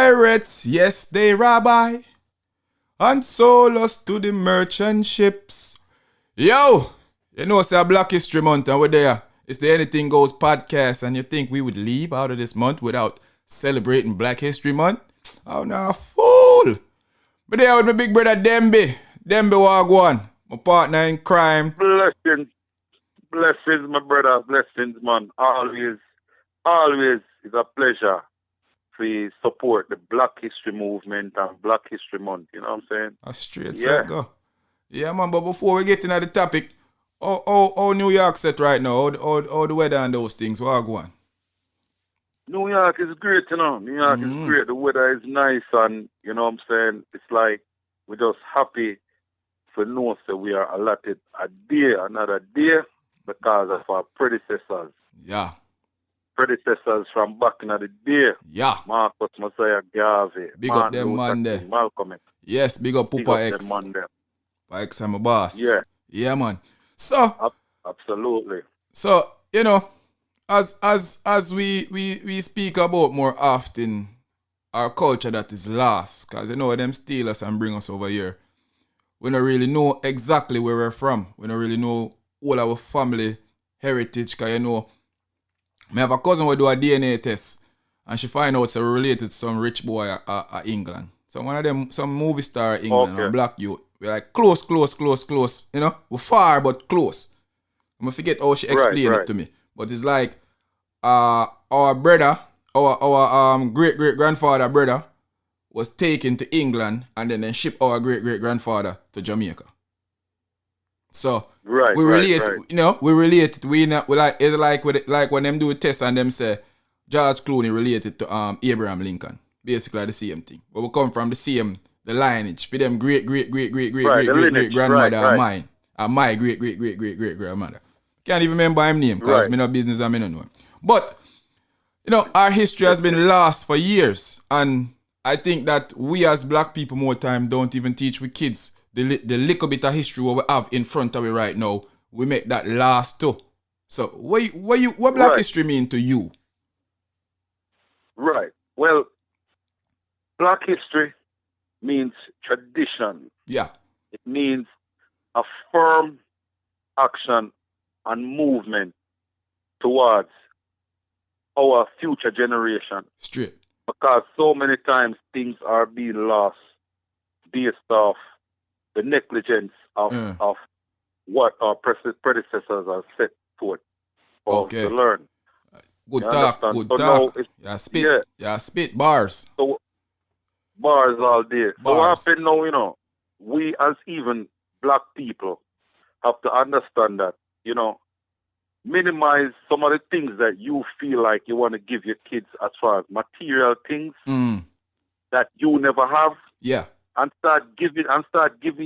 pirates, yes, they rabbi, and sold us to the merchant ships. Yo, you know it's a Black History Month and we're there. It's the Anything Goes podcast, and you think we would leave out of this month without celebrating Black History Month? Oh, no, fool. But there with my big brother Dembe. Dembe Wagwan, my partner in crime. Blessings, my brother, blessings, man. Always is a pleasure to support the Black History Movement and Black History Month. You know what I'm saying? A straight go. Yeah, man, but before we get into the topic, how New York set right now? How the weather and those things? Wagwan? New York is great, you know. New York is great. The weather is nice, and you know what I'm saying? It's like we're just happy to know that we are allotted another day, because of our predecessors. Yeah. Predecessors from back in the day. Yeah. Marcus Messiah Garvey. Big up them man there. Malcolm X. Yes, big up Pupa X. Them man there. Pupa X, I'm a boss. Yeah. Yeah, man. So. Absolutely. So, you know, as we speak about more often our culture that is lost, because you know them steal us and bring us over here. We don't really know exactly where we're from. We don't really know all our family heritage, because you know, I have a cousin who do a DNA test and she find out so we're related to some rich boy at England. So one of them, some movie star in England, and black youth. We're like close, you know? We're far but close. I'm gonna forget how she explained it to me. But it's like our brother, our great-great-grandfather brother was taken to England and then shipped our great-great-grandfather to Jamaica. So we relate, you know, we relate. We like it's like when them do a test and them say George Clooney related to Abraham Lincoln. Basically the same thing. But we come from the lineage. For them great grandmother of mine. And my great grandmother. Can't even remember his name because me no business and me no know him. But you know, our history has been lost for years, and I think that we as black people more time don't even teach with kids the little bit of history what we have in front of we right now. We make that last too. So what black history mean to you? Right. Well, black history means tradition. Yeah. It means a firm action and movement towards our future generation. Straight. Because so many times things are being lost based off the negligence of what our predecessors have set forth for us to learn. Good talk. Spit bars. So bars all day. So what happened now, you know, we as even black people have to understand that, you know, minimize some of the things that you feel like you want to give your kids as far as material things that you never have. Yeah. And start giving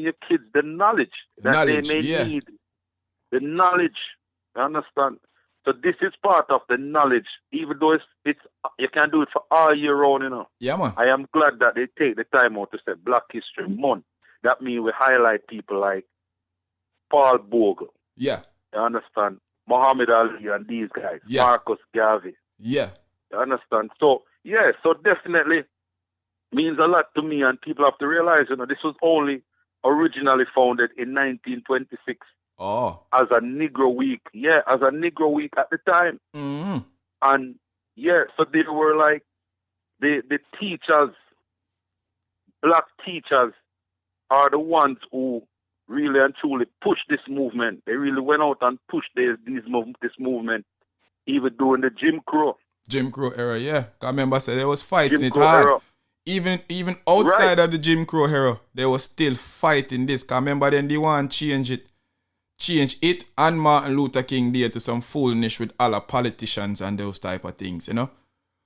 your kids the knowledge that they may need. The knowledge. You understand? So this is part of the knowledge, even though it's you can do it for all year round, you know. Yeah, man. I am glad that they take the time out to say Black History Month. That means we highlight people like Paul Bogle. Yeah. You understand? Muhammad Ali and these guys. Yeah. Marcus Garvey. Yeah. You understand? So, yeah, so definitely means a lot to me, and people have to realize, you know, this was only originally founded in 1926 as a Negro Week. Yeah, as a Negro Week at the time. Mm-hmm. And, yeah, so they were like the teachers, black teachers are the ones who really and truly pushed this movement. They really went out and pushed this movement even during the Jim Crow era, yeah. I remember said they was fighting it hard. Era. Even outside of the Jim Crow era, they were still fighting this. Cause remember then they want to change it and Martin Luther King Day to some foolishness with all the politicians and those type of things, you know.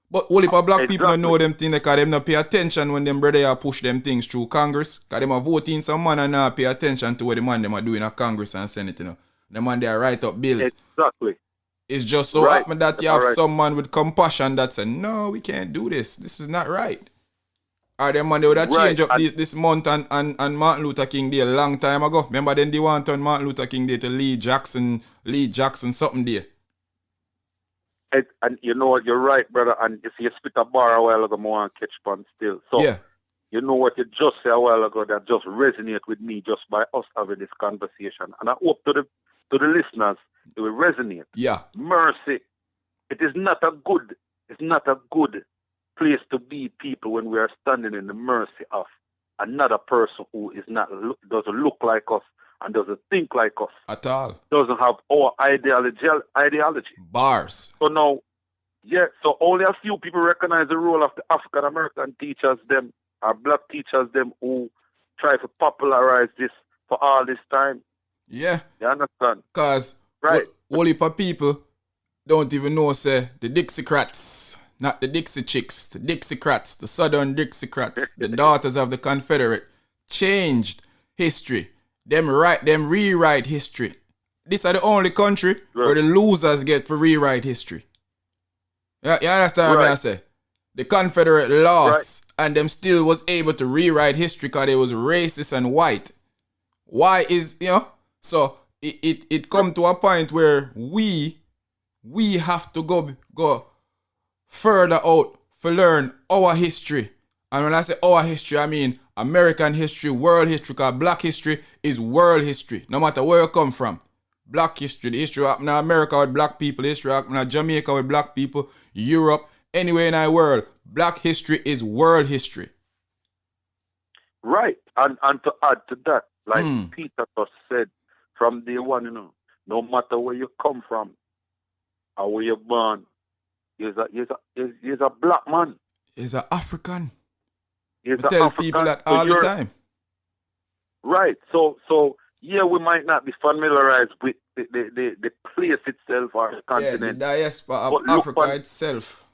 But only for black people don't know them things because them not pay attention when them brother push them things through Congress. Because them are voting some man and not pay attention to what the man them are doing at Congress and Senate, you know. The man they are write up bills. Exactly. It's just so happen that you have some man with compassion that say, no, we can't do this. This is not right. Or them man they would have changed up this month and Martin Luther King Day a long time ago. Remember then they want on Martin Luther King Day to Lee Jackson something day. and you know what, you're right, brother. And if you spit a bar a while ago, I want to catch on still. So, Yeah. you know what you just said a while ago that just resonate with me just by us having this conversation. And I hope to the listeners it will resonate. Yeah. Mercy. It's not a good place to be, people, when we are standing in the mercy of another person who doesn't look like us and doesn't think like us. At all. Doesn't have our ideology. Bars. So now, so only a few people recognize the role of the African American teachers, them, or black teachers, them, who try to popularize this for all this time. Yeah. You understand? Because right. Whole heap of people don't even know, say, the Dixiecrats, not the Dixie Chicks, the Dixiecrats, the Southern Dixiecrats, the daughters of the Confederate, changed history. Them rewrite history. This are the only country where the losers get to rewrite history. You understand what I say? The Confederate lost, and them still was able to rewrite history because they was racist and white. Why is, so it come to a point where we have to go further out to learn our history. And when I say our history, I mean American history, world history, because black history is world history, no matter where you come from. Black history, the history happened in America with black people, the history happened in Jamaica with black people, Europe, anywhere in the world. Black history is world history. Right. And to add to that, like Peter just said from day one, no matter where you come from or where you're born, he's a black man. He's an African. I tell African. people that all the time. Right. So we might not be familiarized with the place itself or the continent. The diaspora of Africa itself.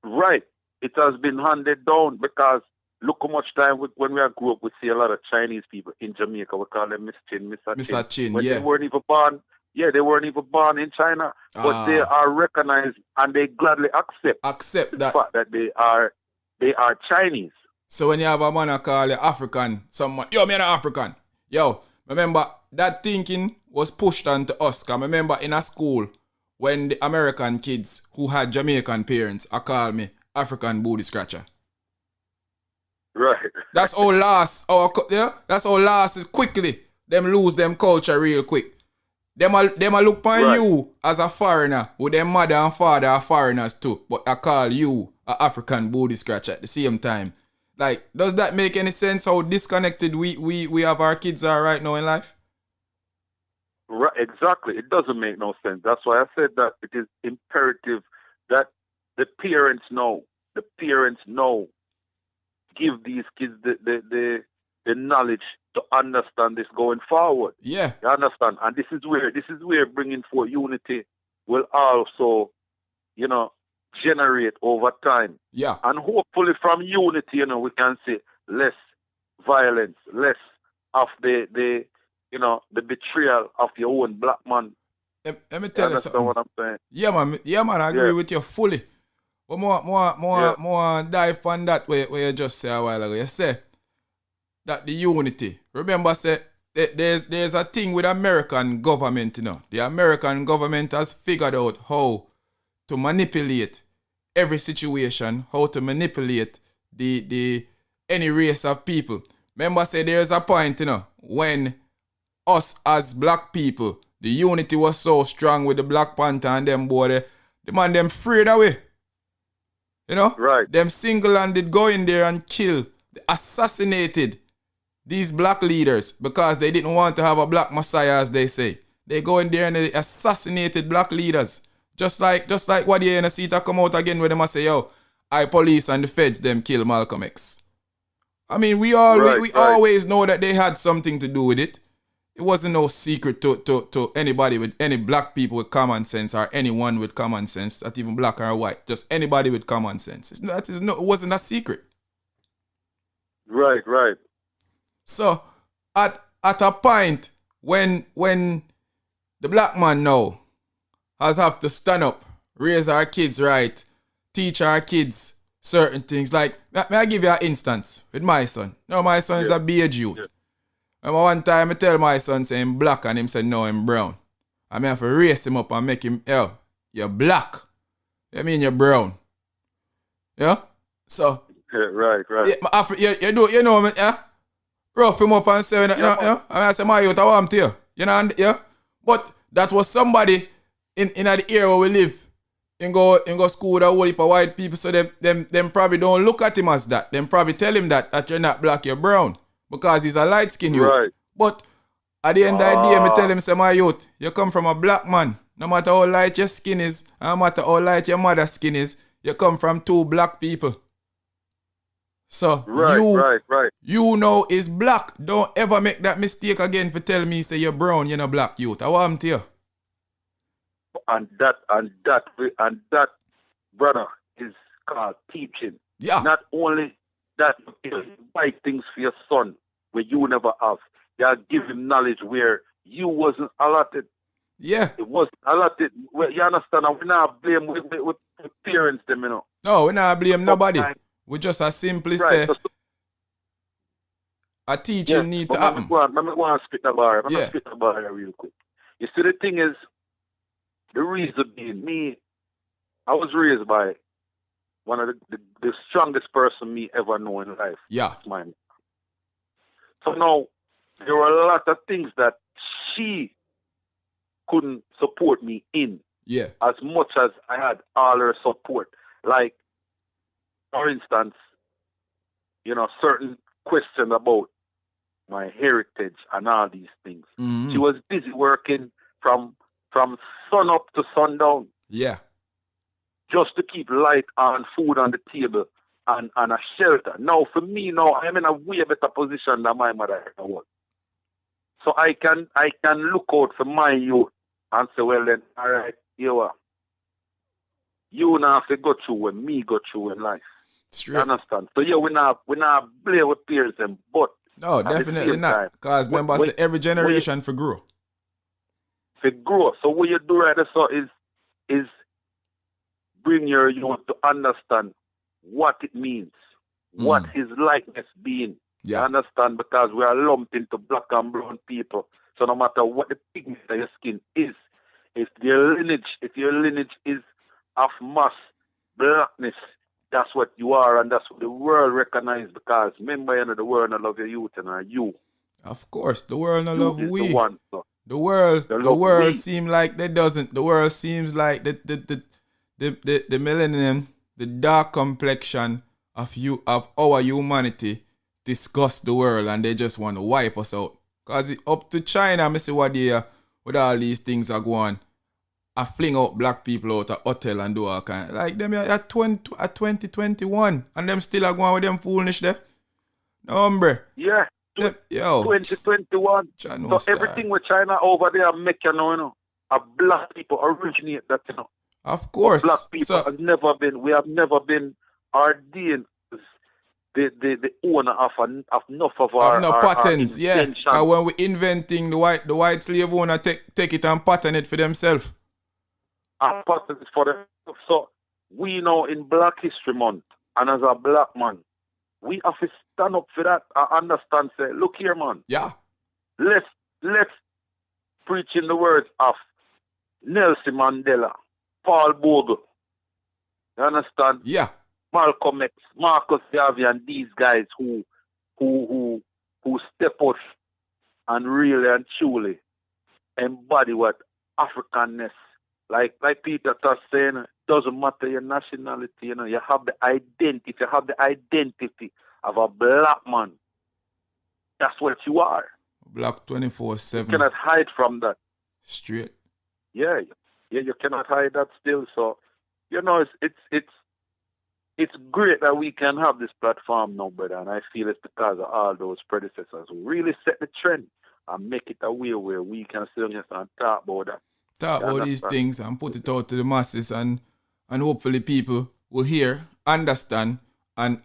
Right. It has been handed down because look how much time when we grew up, we see a lot of Chinese people in Jamaica. We call them Mr. Chin. When they weren't even born. Yeah, they weren't even born in China, but they are recognized and they gladly accept the fact that they are Chinese. So when you have a man who call you African, someone, yo, me an African. Yo, remember that thinking was pushed onto us. Cause remember in a school when the American kids who had Jamaican parents call me African booty scratcher. Right. That's all last. That's all last is quickly. Them lose them culture real quick. Them a look upon you as a foreigner, with them mother and father are foreigners too, but I call you a African booty scratcher at the same time. Like, does that make any sense how disconnected we have our kids are right now in life? Right, exactly. It doesn't make no sense. That's why I said that it is imperative that the parents know, give these kids the knowledge to understand this going forward. Yeah. You understand? And this is where bringing forth unity will also, generate over time. Yeah. And hopefully from unity, we can see less violence, less of the betrayal of your own black man. Let me tell you something. What I'm saying? Yeah, man, I agree with you fully. But more dive on that where you just say a while ago. You say that the unity. Remember, say there's a thing with American government, The American government has figured out how to manipulate every situation, how to manipulate the any race of people. Remember, say there's a point, when us as black people, the unity was so strong with the Black Panther and them boy, the man them freed away. Right. Them single-handed go in there and kill, assassinated these black leaders because they didn't want to have a black messiah, as they say. They go in there and they assassinated black leaders. Just like what you see to come out again with them and say, yo, I police and the feds them kill Malcolm X. I mean, we always know that they had something to do with it. It wasn't no secret to anybody with any black people with common sense or anyone with common sense, not even black or white, just anybody with common sense. It wasn't a secret. Right. So at a point when the black man now has have to stand up, raise our kids right, teach our kids certain things. Like, may I give you an instance with my son? My son is a beige youth. Yeah. Remember one time I tell my son say him black and him say no, him brown. I have to raise him up and make him, you're black. I mean you're brown. Yeah? So Right. you know me, yeah? Rough him up and say, yeah? And I say, my youth, I want to you. You know, and, yeah? But that was somebody in the area where we live. In go school with a whole heap of white people, so them probably don't look at him as that. Them probably tell him that you're not black, you're brown. Because he's a light skin youth. Right. But at the end of the day, me tell him, say, my youth, you come from a black man. No matter how light your skin is, no matter how light your mother's skin is, you come from two black people. So right. You know is black. Don't ever make that mistake again for tell me say you're brown, you're not black youth. I want to you. And that, brother, is called teaching. Yeah. Not only that, you buy things for your son where you never have. You give him knowledge where you wasn't allotted. Yeah. It wasn't allotted. Well, you understand? We're not blame with parents, them, you know. No, we're not blame nobody. We just as simply say a teaching need to happen. Let me go and spit the bar. Let me spit the bar real quick. You see, the thing is, the reason being, I was raised by one of the strongest person me ever know in life. Yeah. Mine. So now, there were a lot of things that she couldn't support me in. Yeah. As much as I had all her support. Like, for instance, you know, certain questions about my heritage and all these things. Mm-hmm. She was busy working from sun up to sundown. Yeah. Just to keep light and food on the table and a shelter. Now, for me, I'm in a way better position than my mother ever was. So I can look out for my youth and say, well then, all right, you now have to go through when me go through in life. Straight. You understand? So yeah, we not play with peers and but no, definitely not. Because remember, say every generation for grow. For grow. So what you do right so is bring your youth to understand what it means, what his likeness being. Yeah. You understand? Because we are lumped into black and brown people. So no matter what the pigment of your skin is, if your lineage is of mass blackness, that's what you are, and that's what the world recognizes. Because remember, you know, the world not love your youth and you. Of course, the world not love we. The one, so. The world seems like they doesn't. The world seems like the melanin, the dark complexion of our humanity disgust the world, and they just want to wipe us out. Cause it up to China, I see what they with all these things are going. I fling out black people out of hotel and do all kind. Like them at 2021 and them still are going with them foolish there. No, hombre. Yeah. Yo. 2021. So everything with China over there make you know, a black people originate that, you know. Of course. Black people we have never been ordained the owner of enough of our patents, our yeah. When we inventing the white slave owner take it and patent it for themselves. And patent it for them. So we know in Black History Month, and as a black man, we have to stand up for that and understand, say, look here, man. Yeah. Let's preach in the words of Nelson Mandela, Paul Bogle. You understand? Yeah. Malcolm X, Marcus Garvey, and these guys who step out and really and truly embody what Africanness, like Peter was saying, doesn't matter your nationality, you know, you have the identity. If you have the identity of a black man, that's what you are. Black 24/7. You cannot hide from that. Straight. Yeah, you cannot hide that still. So, you know, it's great that we can have this platform now, brother, and I feel it's because of all those predecessors who really set the trend and make it a way where we can still just talk about that. Talk about these things and put it out to the masses, and hopefully people will hear, understand, and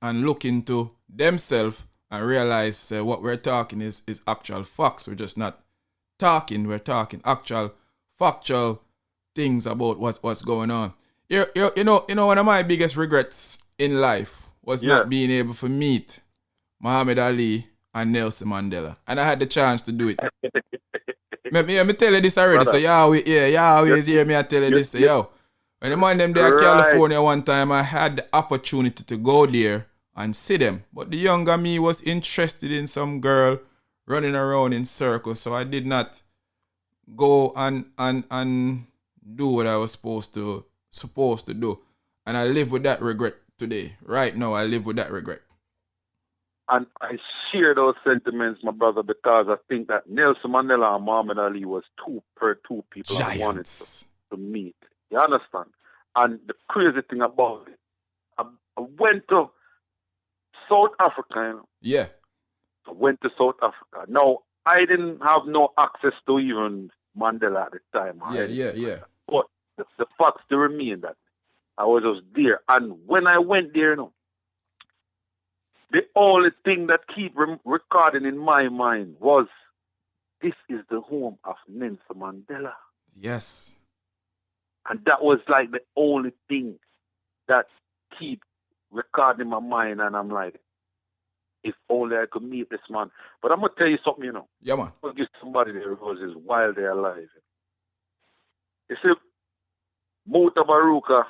look into themselves and realize what we're talking is actual facts. We're just not talking, we're talking actual factual things about what's going on. You know, one of my biggest regrets in life was not being able to meet Muhammad Ali and Nelson Mandela. And I had the chance to do it. me tell you this already. Brother, so you always hear me I tell you this. So, When the man them there in California one time, I had the opportunity to go there and see them. But the younger me was interested in some girl running around in circles, so I did not go and do what I was supposed to do. And I live with that regret today. Right now, I live with that regret. And I share those sentiments, my brother, because I think that Nelson Mandela and Muhammad Ali was two people Giants. I wanted to meet. You understand? And the crazy thing about it, I went to South Africa, you know. Yeah. I went to South Africa. Now, I didn't have no access to even Mandela at the time. Yeah. But the facts still remain that I was just there. And when I went there, you know, the only thing that keep recording in my mind was, this is the home of Nelson Mandela. Yes. And that was like the only thing that keep recording in my mind. And I'm like, if only I could meet this man. But I'm going to tell you something, you know. Yeah, man. I'll give somebody there who is while they're alive. You see, Muta Baruka.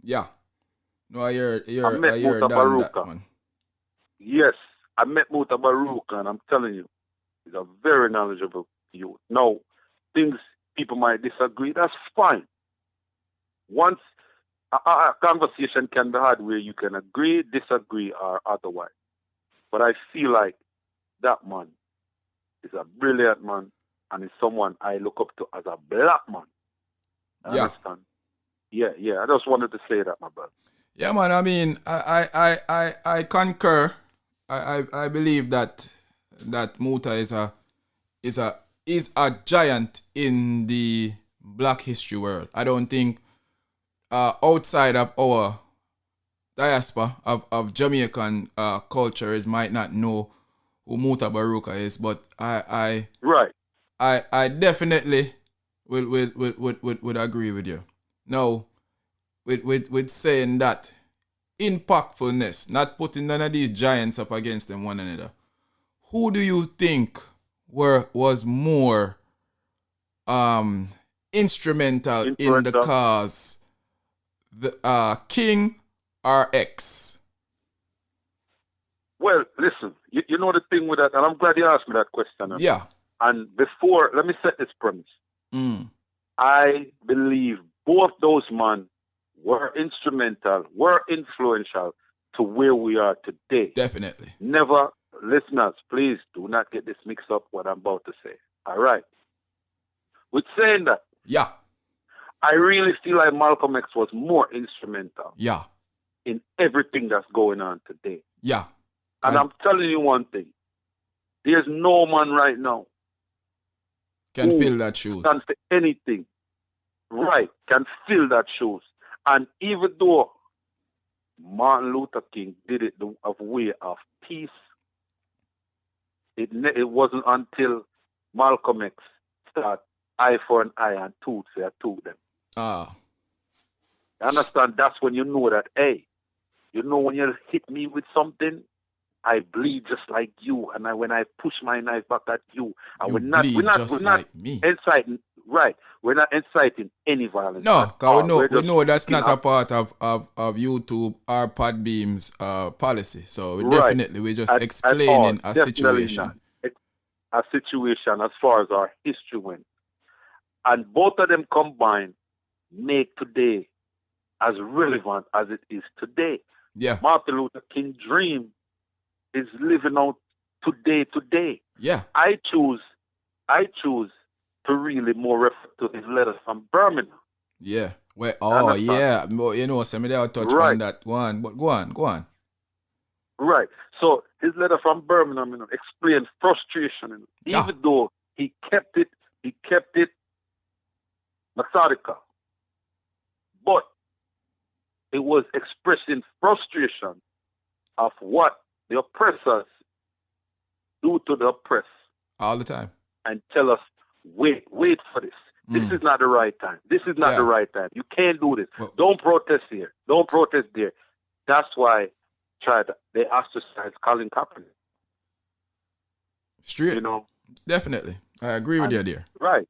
Yeah. No, I heard Baruka. That, man. Yes, I met Muta Baruka, and I'm telling you, he's a very knowledgeable youth. Now, things people might disagree, that's fine. Once a conversation can be had where you can agree, disagree, or otherwise. But I feel like that man is a brilliant man, and is someone I look up to as a black man. Understand? Yeah. I just wanted to say that, my brother. Yeah, man. I mean, I concur. I believe that Muta is a giant in the Black history world. I don't think outside of our diaspora of Jamaican cultures might not know who Muta Baruka is, but I definitely would agree with you. Now, with saying that impactfulness, not putting none of these giants up against them one another, who do you think was more instrumental in the cause, the King or X? Well, listen, you know the thing with that, and I'm glad you asked me that question. Yeah. And before, let me set this premise. I believe both those men were instrumental, were influential to where we are today. Definitely. Never, listeners, please do not get this mixed up what I'm about to say. All right. With saying that, yeah, I really feel like Malcolm X was more instrumental. Yeah. In everything that's going on today. Yeah. And I'm telling you one thing. There's no man right now can fill that shoes. Can say anything. Right. Can fill that shoes. And even though Martin Luther King did it a way of peace, it wasn't until Malcolm X started eye for an eye and tooth for a tooth them. You understand? That's when you know that, hey, you know when you hit me with something, I bleed just like you, and when I push my knife back at you, and we're not inciting, right? We're not inciting any violence. No, because we know that's not a part of YouTube or Podbeam's policy. So we're just explaining a situation. A situation as far as our history went, and both of them combined make today as relevant as it is today. Yeah, Martin Luther King's dream is living out today. Yeah. I choose to really more refer to his letters from Birmingham. Yeah. Well, yeah. You know, somebody will touch on that. Go on. Right. So his letter from Birmingham, explains frustration. Even though he kept it methodical. But it was expressing frustration of what the oppressors do to the oppressed. All the time. And tell us, wait for this. This is not the right time. This is not the right time. You can't do this. Well, don't protest here. Don't protest there. That's why they ostracized Colin Kaepernick. Straight. Definitely. I agree with you there. Right.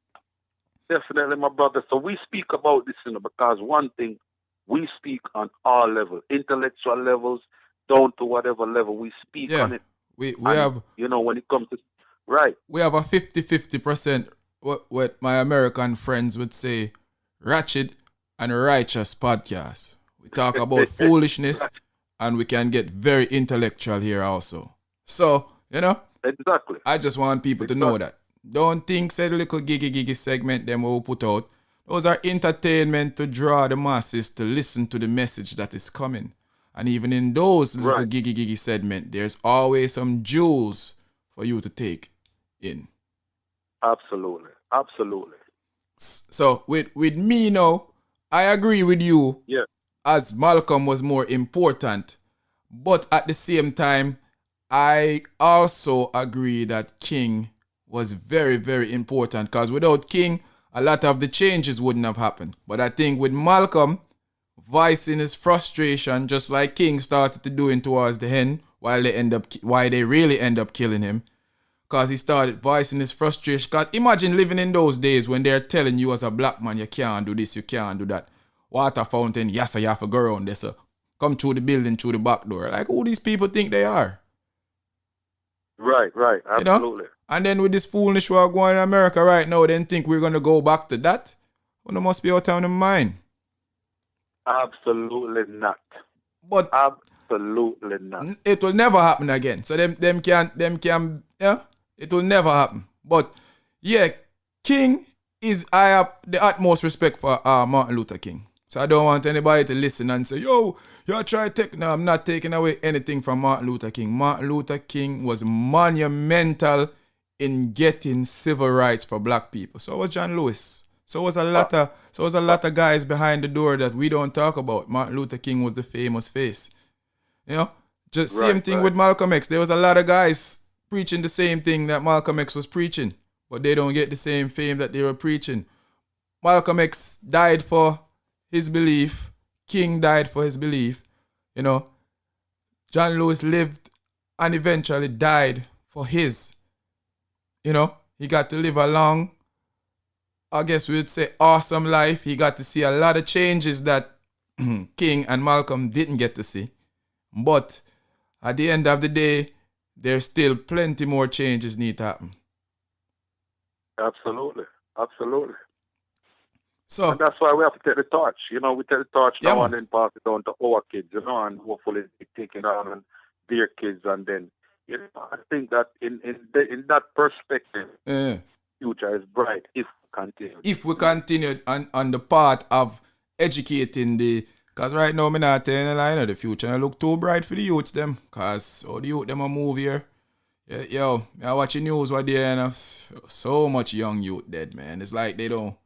Definitely, my brother. So we speak about this, because one thing We speak on all levels, intellectual levels, down to whatever level we speak Yeah. on it. We And, have when it comes to, right, we have a 50-50% what my American friends would say ratchet and righteous podcast. We talk about foolishness right, and we can get very intellectual here also. So, exactly, I just want people to know exactly, that. Don't think say the little giggy segment them we will put out. Those are entertainment to draw the masses to listen to the message that is coming. And even in those little right, giggy segment, there's always some jewels for you to take in. absolutely, absolutely, So with me now, I agree with you yeah, as Malcolm was more important. But at the same time, I also agree that King was very, very important because without King, a lot of the changes wouldn't have happened. But I think with Malcolm voicing his frustration, just like King started to doing towards the end, why they really end up killing him, because he started voicing his frustration. Because imagine living in those days when they're telling you as a black man, you can't do this, you can't do that. Water fountain, yes, sir, you have to go around this, sir. Come through the building, through the back door. Like, who these people think they are? right, You know? absolutely. And then with this foolishness we're going in America right now, then think we're going to go back to that? Well, must be out of the mind. Absolutely not. But Absolutely not. it will never happen again. So them can yeah, it will never happen. But yeah, King is I have the utmost respect for Martin Luther King. So I don't want anybody to listen and say, yo, you try to take. No, I'm not taking away anything from Martin Luther King. Martin Luther King was monumental in getting civil rights for black people. So was John Lewis. So was a lot of guys behind the door that we don't talk about. Martin Luther King was the famous face. You know? Just same thing with Malcolm X. There was a lot of guys preaching the same thing that Malcolm X was preaching, but they don't get the same fame that they were preaching. Malcolm X died for his belief. King died for his belief. You know, John Lewis lived and eventually died for his. You know, he got to live a long, I guess we would say, awesome life. He got to see a lot of changes that King and Malcolm didn't get to see. But at the end of the day, there's still plenty more changes need to happen. Absolutely. Absolutely. So, and that's why we have to take the torch. We take the torch yeah, now man. and then pass it on to our kids, and hopefully they take it on and their kids. And then, I think that in that perspective, future is bright if we continue. If we continue on the path of educating because right now, I'm not telling a lie, the future look too bright for the youths them. Because all the youth them a move here. Yo, I watch the news what day and so much young youth dead, man. It's like they don't,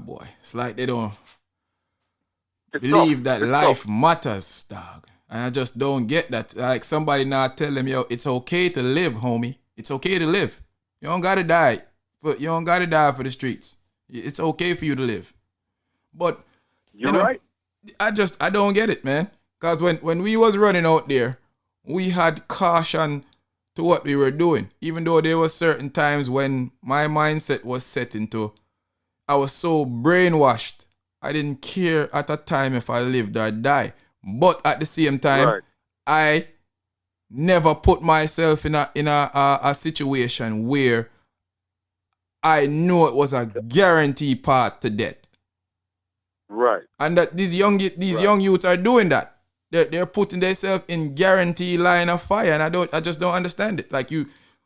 boy. It's like they don't believe that life matters, dog. And I just don't get that. Like somebody now tell them, yo, it's okay to live, homie. It's okay to live. You don't gotta die. You don't gotta die for the streets. It's okay for you to live. But you're right. I don't get it, man. Cause when we was running out there, we had caution to what we were doing. Even though there were certain times when my mindset was set into, I was so brainwashed. I didn't care at a time if I lived or died. But at the same time, I never put myself in a situation where I know it was a guaranteed path to death. Right. And that these young youths are doing that. They're putting themselves in guaranteed line of fire, and I just don't understand it. Like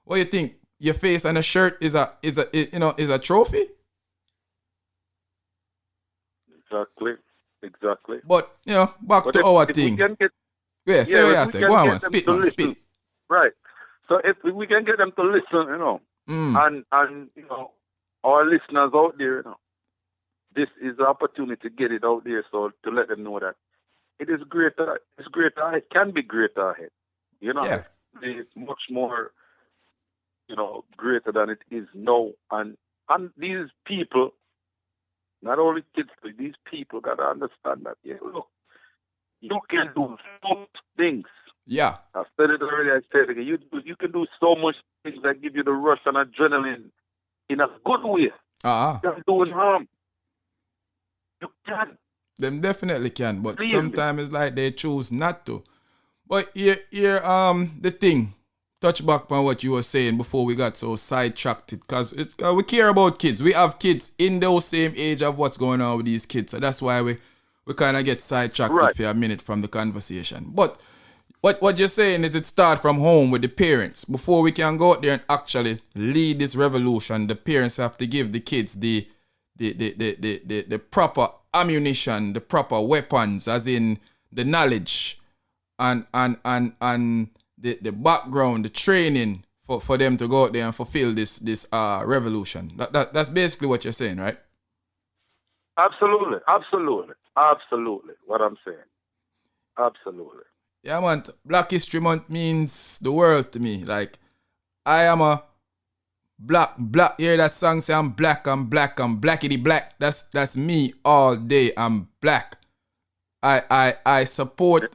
what you think? Your face on a shirt is a trophy? Exactly. But back to our thing. Go on, spit, man, spit. Right. So if we can get them to listen, and our listeners out there, this is the opportunity to get it out there, so to let them know that it is greater. It's greater. It can be greater ahead. It's much more, greater than it is now. And these people, not only kids, but these people got to understand that. Look, you can do so much things. Yeah. I've said it already. I said it again. You can do so much things that give you the rush and adrenaline in a good way. Uh-huh. You're doing harm. You can. Them definitely can, but Believe me. sometimes it's like they choose not to. But here, the thing. Touch back on what you were saying before we got so sidetracked, because we care about kids. We have kids in those same age of what's going on with these kids, so that's why we kind of get sidetracked Right. for a minute from the conversation. But what you're saying is it start from home with the parents. Before we can go out there and actually lead this revolution, the parents have to give the kids the proper ammunition, the proper weapons, as in the knowledge and the background, the training for them to go out there and fulfill this revolution. That's basically what you're saying, right? Absolutely. What I'm saying. Absolutely. Yeah, man. Black History Month means the world to me. Like, I am a black. You hear that song say I'm blackity black. That's me all day. I'm black. I support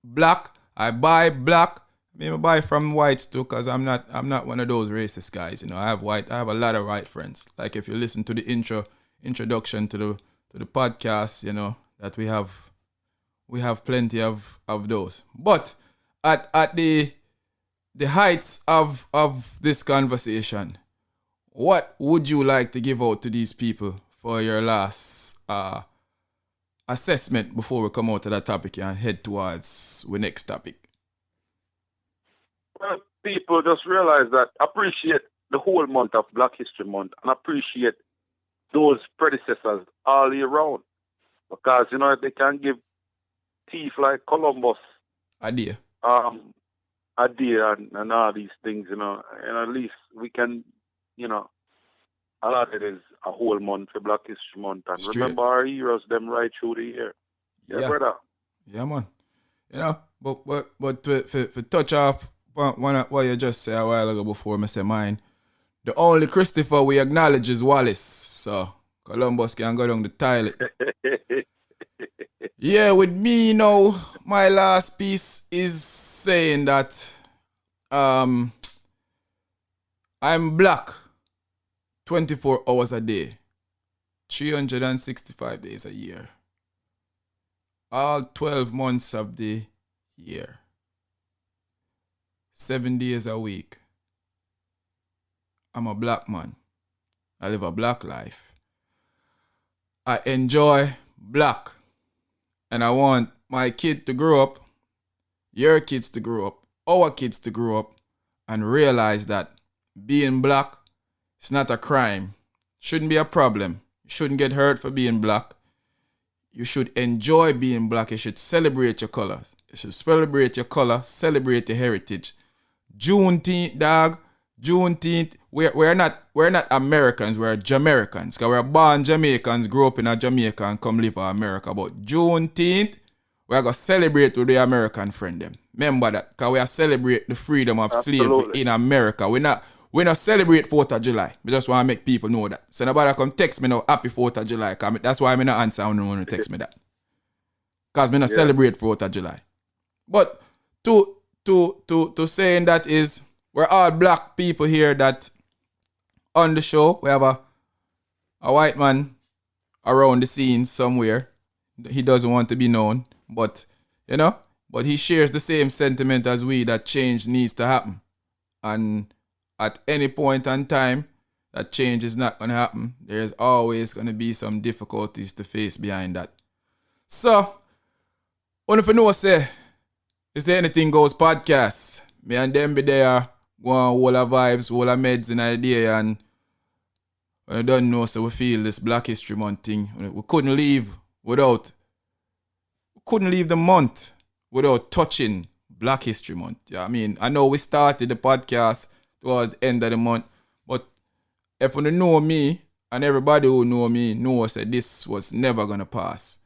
black. I buy black. Maybe buy from whites too, cause I'm not one of those racist guys. You know, I have a lot of white friends. Like if you listen to the introduction to the podcast, you know that we have plenty of those. But at the heights of this conversation, what would you like to give out to these people for your last assessment before we come out of that topic and head towards the next topic? Well, people just realize that appreciate the whole month of Black History Month and appreciate those predecessors all year round. Because, you know, if they can give thief like Columbus Idea. idea and all these things, you know, and at least we can, you know, a lot of it is a whole month for Black History Month. And Straight. remember our heroes, them right through the year. Yeah, brother. Yeah, man. You know, but to touch off what you just said a while ago before me say mine, the only Christopher we acknowledge is Wallace. So Columbus can go down the toilet. Yeah, with me, you know, my last piece is saying that I'm black 24 hours a day, 365 days a year, all 12 months of the year, 7 days a week. I'm a black man. I live a black life. I enjoy black. And I want my kid to grow up, your kids to grow up, our kids to grow up and realize that being black is not a crime. Shouldn't be a problem. You shouldn't get hurt for being black. You should enjoy being black. You should celebrate your colors. You should celebrate your color, celebrate your heritage. Juneteenth, dog. Juneteenth, we're not Americans, we're Jamaicans. Because we're born Jamaicans, grew up in a Jamaica and come live in America. But Juneteenth, we're going to celebrate with the American friend them. Remember that, because we are celebrate the freedom of slavery in America. We not celebrate 4th of July. We just want to make people know that. So nobody come text me now, happy 4th of July. That's why I'm not answer when you text me that. Because we not celebrate 4th of July. But to saying that is, we're all black people here that on the show, we have a white man around the scene somewhere. He doesn't want to be known, but, you know, but he shares the same sentiment as we that change needs to happen. And at any point in time, that change is not going to happen. There's always going to be some difficulties to face behind that. So, if you know, say, is there Anything Goes podcast? Me and them be there. Go on, all our vibes, all our meds in the day, and when you don't know, so we feel this Black History Month thing. We couldn't leave the month without touching Black History Month. Yeah, I mean, I know we started the podcast towards the end of the month, but if you know me, and everybody who know me knows that this was never gonna pass.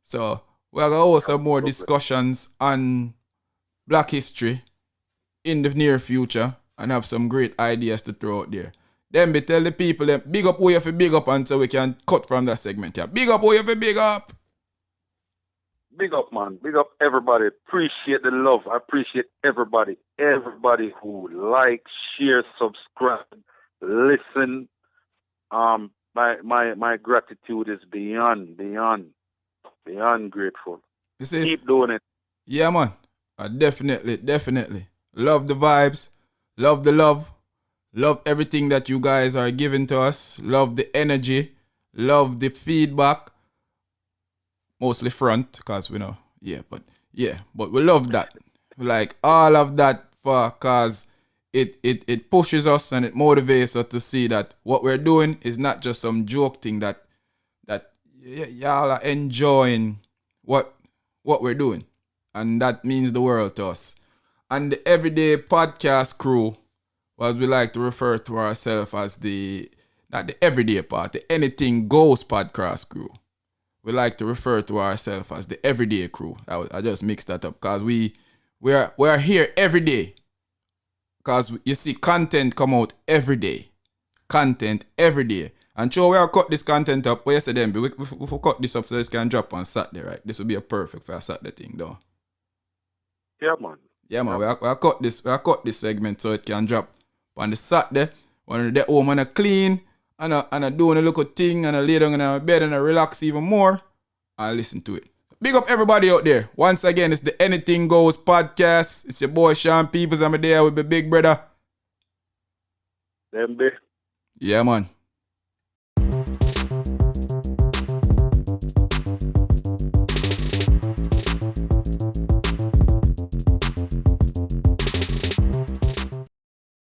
So we're gonna have some more discussions on Black history in the near future and have some great ideas to throw out there. Then tell the people them big up who you have to big up until we can cut from that segment. Yeah. Big up who you have to big up. Big up, man. Big up everybody. Appreciate the love. I appreciate everybody. Everybody who like, share, subscribe, listen. My gratitude is beyond. Beyond grateful. You see? Keep doing it. Yeah, man. Definitely. Love the vibes. Love the love. Love everything that you guys are giving to us. Love the energy. Love the feedback. Mostly front, because we know. But we love that. Like all of that cause it pushes us and it motivates us to see that what we're doing is not just some joke thing that y'all are enjoying what we're doing. And that means the world to us. And the everyday podcast crew, as we like to refer to ourselves as not the everyday part, the anything goes podcast crew. We like to refer to ourselves as the everyday crew. I just mixed that up because we are here every day. Because you see content come out every day. Content every day. And sure, we have cut this content up. But yesterday, we cut this up so this can drop on Saturday, right? This would be a perfect for a Saturday thing, though. Yeah, man. Yeah, man. We have cut this segment so it can drop on the Saturday. When I get home and I clean and I doing a little thing and I lay down in my bed and I relax even more, I listen to it. Big up everybody out there. Once again, it's the Anything Goes podcast. It's your boy Sean Peoples. I'm there with my big brother. Them big. Yeah, man.